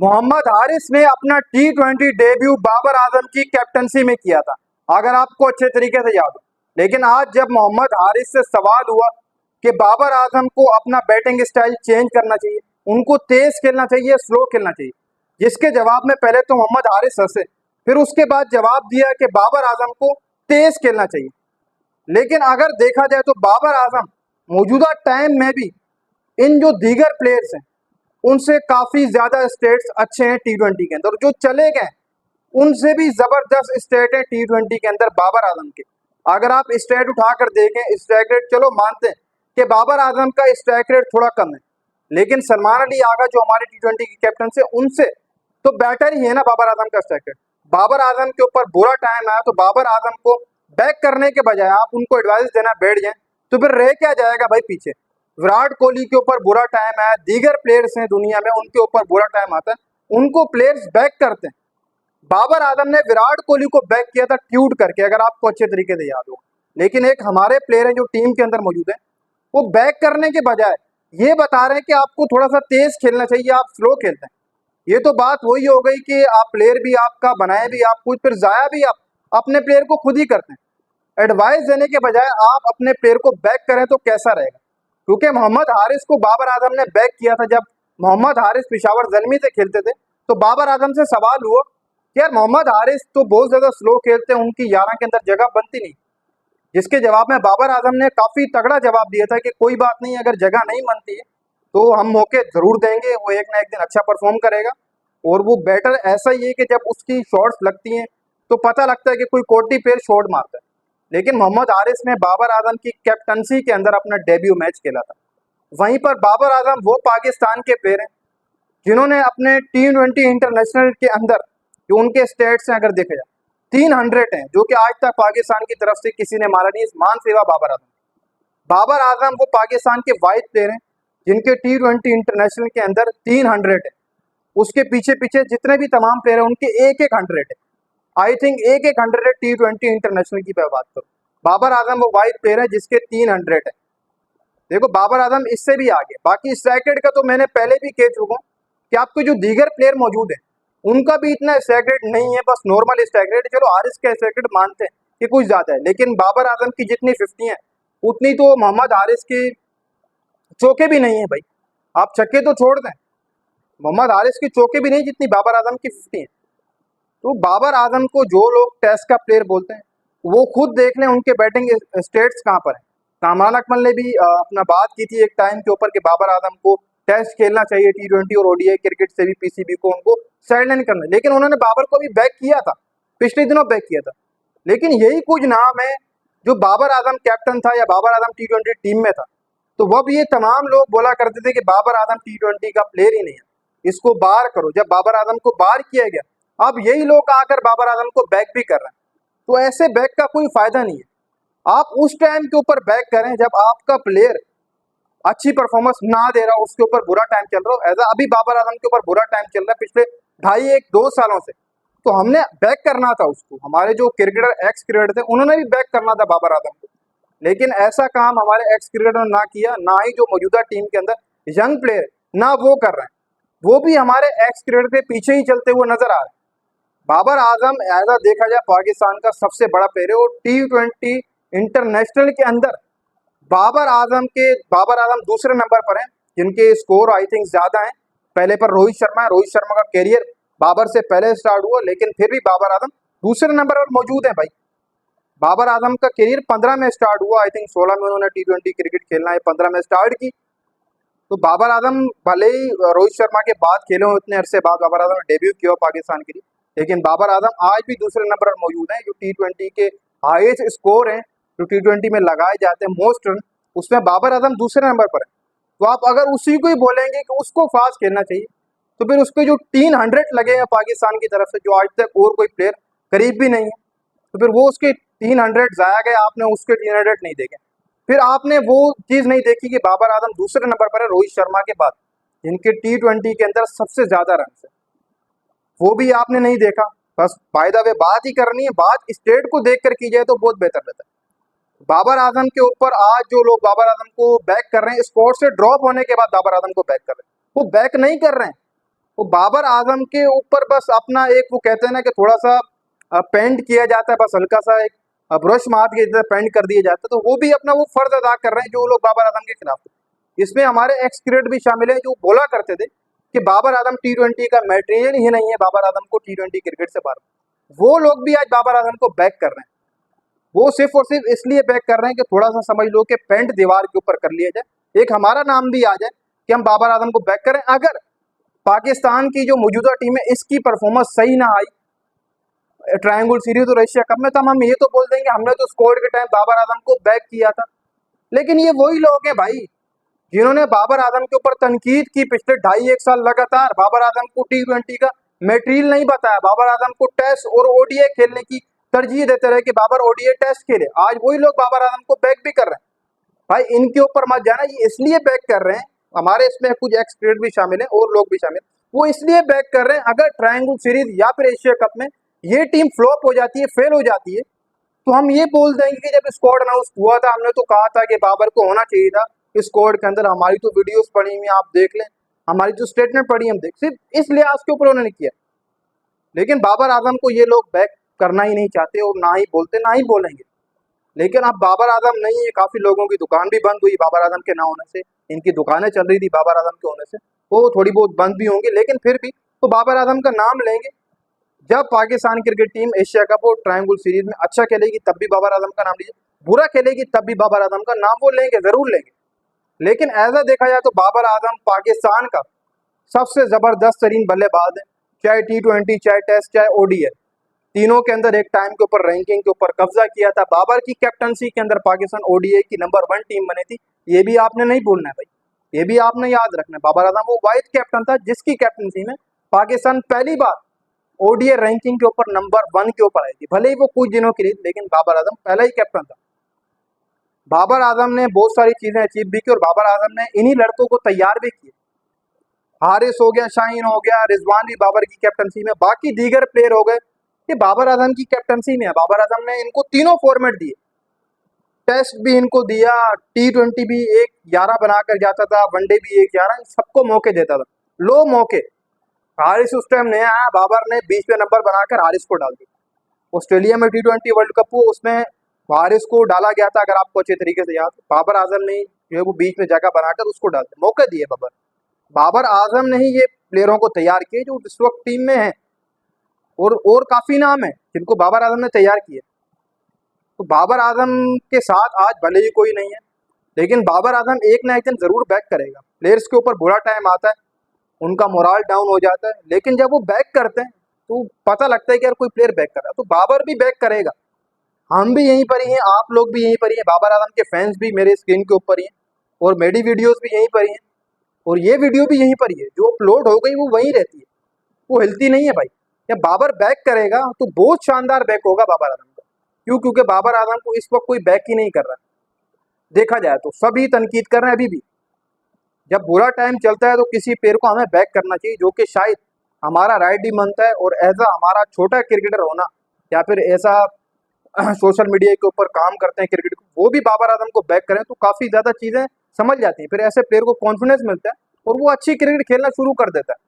मोहम्मद हारिस ने अपना T20 debut Babar Azam की कैप्टनसी में किया था, अगर आपको अच्छे तरीके से याद हो। लेकिन आज जब मोहम्मद हारिस से सवाल हुआ कि बाबर आजम को अपना बैटिंग स्टाइल चेंज करना चाहिए, उनको तेज खेलना चाहिए, स्लो खेलना चाहिए, जिसके जवाब में पहले तो मोहम्मद हारिस हंसे, फिर उसके बाद जवाब दिया कि बाबर आजम को तेज खेलना चाहिए। लेकिन अगर देखा जाए तो बाबर आजम मौजूदा टाइम में भी इन जो दीगर प्लेयर्स हैं उनसे काफी ज्यादा स्टेट्स अच्छे हैं T20 के अंदर, जो चले गए उनसे भी जबरदस्त स्टेट है T20 के अंदर बाबर आजम के। अगर आप स्टेट उठाकर देखें, स्ट्राइक रेट चलो मानते हैं कि बाबर आजम का स्ट्राइक रेट थोड़ा कम है, लेकिन सलमान अली आगा जो हमारे T20 के कैप्टन से उनसे तो बेटर ही है ना बाबर आजम का स्ट्राइक रेट। बाबर आजम के ऊपर बुरा टाइम आया तो बाबर आजम को बैक करने के बजाय आप उनको एडवाइस देना बैठ जाए तो फिर रह क्या जाएगा भाई पीछे। विराट कोहली के ऊपर बुरा टाइम आया, दीगर प्लेयर्स हैं दुनिया में उनके ऊपर बुरा टाइम आता है, उनको प्लेयर्स बैक करते हैं। बाबर आजम ने विराट कोहली को बैक किया था ट्यूट करके, अगर आपको अच्छे तरीके से याद हो। लेकिन एक हमारे प्लेयर है जो टीम के अंदर मौजूद है, वो बैक करने के बजाय ये बता रहे हैं कि आपको थोड़ा सा तेज खेलना चाहिए, आप स्लो खेलते हैं। ये तो बात वही हो गई कि आप प्लेयर भी आपका बनाए भी आप खुद, फिर जाया भी आप अपने प्लेयर को खुद ही करते हैं। एडवाइस देने के बजाय आप अपने प्लेयर को बैक करें तो कैसा रहेगा। क्योंकि मोहम्मद हारिस को बाबर आजम ने बैक किया था जब मोहम्मद हारिस पिशावर जलमी से खेलते थे, तो बाबर आजम से सवाल हुआ कि यार मोहम्मद हारिस तो बहुत ज्यादा स्लो खेलते हैं, उनकी 11 के अंदर जगह बनती नहीं। जिसके जवाब में बाबर आजम ने काफी तगड़ा जवाब दिया था कि कोई बात नहीं, अगर जगह नहीं बनती है तो हम मौके जरूर देंगे, वो एक ना एक दिन अच्छा परफॉर्म करेगा। और वो बैटर ऐसा ही है कि जब उसकी शॉट्स लगती हैं तो पता लगता है कि कोई कोटी पेर शॉट मारता है। लेकिन मोहम्मद हारिस ने बाबर आजम की कैप्टनसी के अंदर अपना डेब्यू मैच खेला था। वहीं पर बाबर आजम वो पाकिस्तान के प्लेयर हैं जिन्होंने अपने T20 इंटरनेशनल के अंदर जो उनके स्टेट्स हैं अगर देखा जाए 300 हैं, जो कि आज तक पाकिस्तान की तरफ से किसी ने मारा नहीं। इस मान सेवा बाबर आजम वो पाकिस्तान के वाइड प्लेयर हैं जिनके T20 इंटरनेशनल के अंदर 300 है। उसके पीछे पीछे जितने भी तमाम प्लेयर हैं उनके एक एक 100 है। आई थिंक एक एक 100 है T20 इंटरनेशनल की बात करूं, बाबर आजम वो वाइड प्लेयर है जिसके 300 है। देखो बाबर आजम इससे भी आगे। बाकी स्ट्राइक रेट का तो मैंने पहले भी कह चुका हूं कि आपके जो दीगर प्लेयर मौजूद है उनका भी इतना स्ट्राइक रेट नहीं है, बस नॉर्मल स्ट्राइक रेट। चलो हारिस का स्ट्राइक रेट मानते हैं कि कुछ ज्यादा है, लेकिन बाबर आजम की जितनी 50 है उतनी तो मोहम्मद हारिस की चौके भी नहीं है भाई। आप छक्के तो छोड़ दें, मोहम्मद हारिस की चौके भी नहीं जितनी बाबर आजम की 50 है। तो बाबर आजम को जो लोग टेस्ट का प्लेयर बोलते हैं वो खुद देख लें उनके बैटिंग स्टेट्स कहाँ पर है। कामरान अकमल ने भी अपना बात की थी एक टाइम के ऊपर कि बाबर आजम को टेस्ट खेलना चाहिए, T20 और ODI क्रिकेट से भी PCB को उनको साइडलाइन करना, लेकिन उन्होंने बाबर को भी बैक किया था, पिछले दिनों बैक किया था। लेकिन यही कुछ नाम है जो बाबर आजम कैप्टन था या बाबर आजम T20 टीम में था, तो वह भी ये तमाम लोग बोला करते थे कि बाबर आजम T20 का प्लेयर ही नहीं है, इसको बाहर करो। जब बाबर आजम को बाहर किया गया, अब यही लोग आकर बाबर आजम को बैक भी कर रहे हैं। तो ऐसे बैक का कोई फायदा नहीं है। आप उस टाइम के ऊपर बैक करें जब आपका प्लेयर अच्छी परफॉर्मेंस ना दे रहा हो, उसके ऊपर बुरा टाइम चल रहा हो। एज अभी बाबर आजम के ऊपर बुरा टाइम चल रहा है पिछले 2.5-1-2 सालों से, तो हमने बैक करना था उसको। हमारे जो क्रिकेटर एक्स क्रिकेटर थे उन्होंने भी बैक करना था बाबर आजम को, लेकिन ऐसा काम हमारे एक्स क्रिकेटर ने ना किया, ना ही जो मौजूदा टीम के अंदर यंग प्लेयर ना वो कर रहे हैं, वो भी हमारे एक्स क्रिकेटर के पीछे ही चलते हुए नजर आ रहे हैं। बाबर आजम ऐसा देखा जाए पाकिस्तान का सबसे बड़ा प्लेयर है और T20 इंटरनेशनल के अंदर बाबर आजम दूसरे नंबर पर हैं जिनके स्कोर आई थिंक ज्यादा हैं। पहले पर रोहित शर्मा है, रोहित शर्मा का कैरियर बाबर से पहले स्टार्ट हुआ, लेकिन फिर भी बाबर आजम दूसरे नंबर पर मौजूद है भाई। बाबर आजम का कैरियर 15 में स्टार्ट हुआ, आई थिंक 16 में उन्होंने T20 क्रिकेट खेलना है, 15 में स्टार्ट की। तो बाबर आजम भले ही रोहित शर्मा के बाद खेले हो, इतने अरसे बाद बाबर आजम ने डेब्यू किया पाकिस्तान के लिए, लेकिन बाबर आजम आज भी दूसरे नंबर पर मौजूद हैं। जो T20 के हाईएस्ट स्कोर हैं जो T20 में लगाए जाते हैं मोस्ट रन, उसमें बाबर आजम दूसरे नंबर पर है। तो आप अगर उसी को ही बोलेंगे कि उसको फास्ट खेलना चाहिए, तो फिर उसके जो 300 लगे हैं पाकिस्तान की तरफ से, जो आज तक और कोई प्लेयर करीब भी नहीं है, तो फिर वो उसके 300 जाया गया, आपने उसके 300 नहीं देखे। फिर आपने वो चीज नहीं देखी कि बाबर आजम दूसरे नंबर पर है रोहित शर्मा के बाद, जिनके T20 के अंदर सबसे ज्यादा रन है, वो भी आपने नहीं देखा। बस बाय द वे बात ही करनी है, बात स्टेट को देखकर की जाए तो बहुत बेहतर रहता है। बाबर आजम के ऊपर आज जो लोग बाबर आजम को बैक कर रहे हैं, स्पोर्ट से ड्रॉप होने के बाद बाबर आजम को बैक कर रहे हैं, वो बैक नहीं कर रहे हैं, वो बाबर आजम के ऊपर बस अपना एक वो कहते हैं ना कि थोड़ा सा पेंट किया जाता है, बस हल्का सा एक ब्रश मार के इधर पेंट कर दिया जाता है, तो वो भी अपना वो फर्ज अदा कर रहे हैं जो लोग बाबर आजम के खिलाफ थे। इसमें हमारे एक्स क्रिकेटर भी शामिल है जो बोला करते थे कि बाबर आजम T20 का मटेरियल ही नहीं है, बाबर आजम को T20 क्रिकेट से बाहर। वो लोग भी आज बाबर आजम को बैक कर रहे हैं। वो सिर्फ और सिर्फ इसलिए बैक कर रहे हैं कि थोड़ा सा समझ लो कि पेंट दीवार के ऊपर कर लिया जाए, एक हमारा नाम भी आ जाए कि हम बाबर आजम को बैक करें। अगर पाकिस्तान की जो मौजूदा टीम है इसकी परफॉर्मेंस सही ना आई ट्रायंगल सीरीज और एशिया कप में, तो हम ये तो बोल देंगे हमने तो स्कोर के टाइम बाबर आजम को बैक किया था। लेकिन ये वही लोग हैं भाई जिन्होंने बाबर आजम के ऊपर तनकीद की पिछले 2.5-1 साल लगातार, बाबर आजम को T20 का मटेरियल नहीं बताया, बाबर आजम को टेस्ट और ओडीआई खेलने की तरजीह देते रहे कि बाबर ओडीआई टेस्ट खेले। आज वही लोग बाबर आजम को बैक भी कर रहे हैं। भाई इनके ऊपर मत जाना, ये इसलिए बैक कर रहे हैं, हमारे इसमें कुछ एक्स क्रिकेटर भी शामिल है और लोग भी शामिल, वो इसलिए बैक कर रहे हैं अगर ट्रायंगल सीरीज या फिर एशिया कप में ये टीम फ्लॉप हो जाती है, फेल हो जाती है, तो हम ये बोल देंगे कि जब स्क्वाड अनाउंस हुआ था हमने तो कहा था कि बाबर को होना चाहिए था स्क्वाड के अंदर। हमारी तो वीडियोस पड़ी हुई आप देख लें, हमारी जो स्टेटमेंट पड़ी हम देख, सिर्फ इस लिहाज के ऊपर उन्होंने किया। लेकिन बाबर आजम को ये लोग बैक करना ही नहीं चाहते और ना ही बोलते ना ही बोलेंगे। लेकिन अब बाबर आजम नहीं है, काफी लोगों की दुकान भी बंद हुई बाबर आजम के ना होने से, इनकी दुकानें चल रही थी बाबर आजम के होने से, वो थोड़ी बहुत बंद भी होंगी, लेकिन फिर भी तो बाबर आजम का नाम लेंगे। जब Pakistan cricket team Asia cup और ट्रायंगल सीरीज में अच्छा खेलेगी तब भी बाबर आजम का नाम लीजिए, बुरा खेलेगी तब भी बाबर आजम का नाम वो लेंगे, जरूर लेंगे। लेकिन ऐसा देखा जाए तो बाबर आजम पाकिस्तान का सबसे जबरदस्त तरीन बल्लेबाज है, चाहे T20 चाहे टेस्ट चाहे ओडीआई, तीनों के अंदर एक टाइम के ऊपर रैंकिंग के ऊपर कब्जा किया था। बाबर की कैप्टनसी के अंदर पाकिस्तान ओडीआई की नंबर 1 टीम बनी थी, ये भी आपने नहीं भूलना है भाई, ये भी आपने याद रखना है। बाबर आजम वो वाइस कैप्टन था जिसकी कैप्टनसी में पाकिस्तान पहली बार ओडीआई रैंकिंग के ऊपर नंबर 1 के ऊपर आई थी, भले ही वो कुछ दिनों के लिए, लेकिन बाबर आजम पहला ही कैप्टन था। बाबर आजम ने बहुत सारी चीजें अचीव भी की और बाबर आजम ने इन्हीं लड़कों को तैयार भी किया। हारिस हो गया, शाहीन हो गया, रिजवान भी बाबर की कैप्टनसी में, बाकी दीगर प्लेयर हो गए, ये बाबर आजम की कैप्टनसी में है। बाबर आजम ने इनको तीनों फॉर्मेट दिए, टेस्ट भी इनको दिया, T20 भी एक 11 बनाकर जाता था, वनडे भी एक 11, सबको मौके देता था, लो मौके। हारिस उस टाइम नया आया, बाबर ने 20 पे नंबर बनाकर हारिस को डाल दिया। ऑस्ट्रेलिया में T20 वर्ल्ड कप हुआ, उसमें हारिस को डाला गया था, अगर आपको अच्छे तरीके से याद, बाबर आजम ने जो है वो बीच में जगह बनाकर उसको डाल दिया, मौके दिए। बाबर आजम ने ही ये प्लेयरों को तैयार किए जो इस वक्त टीम में है, और काफी नाम है जिनको बाबर आजम ने तैयार किए। तो बाबर आजम के साथ आज भले ही कोई नहीं है, लेकिन बाबर आजम एक ना एक दिन जरूर बैक करेगा। प्लेयर्स के ऊपर बुरा टाइम आता है, उनका मोराल डाउन हो जाता है, लेकिन जब वो बैक करते हैं तो पता लगता है कि यार कोई प्लेयर बैक कर रहा है, तो बाबर भी बैक करेगा। हम भी यहीं पर ही हैं, आप लोग भी यहीं पर ही हैं, बाबर आजम के फैंस भी मेरे स्क्रीन के ऊपर ही हैं, और मेरी वीडियोस भी यहीं पर ही हैं, और ये वीडियो भी यहीं पर ही है, जो अपलोड हो गई वो वहीं रहती है, वो हिलती नहीं है भाई। जब बाबर बैक करेगा तो बहुत शानदार बैक होगा बाबर आजम का। क्यों? क्योंकि बाबर आजम को इस वक्त कोई बैक ही नहीं कर रहा। देखा जाए तो सभी तनकीद कर रहे हैं अभी भी, जब बुरा टाइम चलता है तो किसी प्लेयर को हमें बैक करना चाहिए, जो कि शायद हमारा राइट भी बनता है। और एज अ हमारा छोटा क्रिकेटर होना, या फिर ऐसा सोशल मीडिया के ऊपर काम करते हैं क्रिकेट को, वो भी बाबर आजम को बैक करें तो काफी ज्यादा चीजें समझ जाती हैं, फिर ऐसे प्लेयर को कॉन्फिडेंस मिलता है और वो अच्छी क्रिकेट खेलना शुरू कर देता है।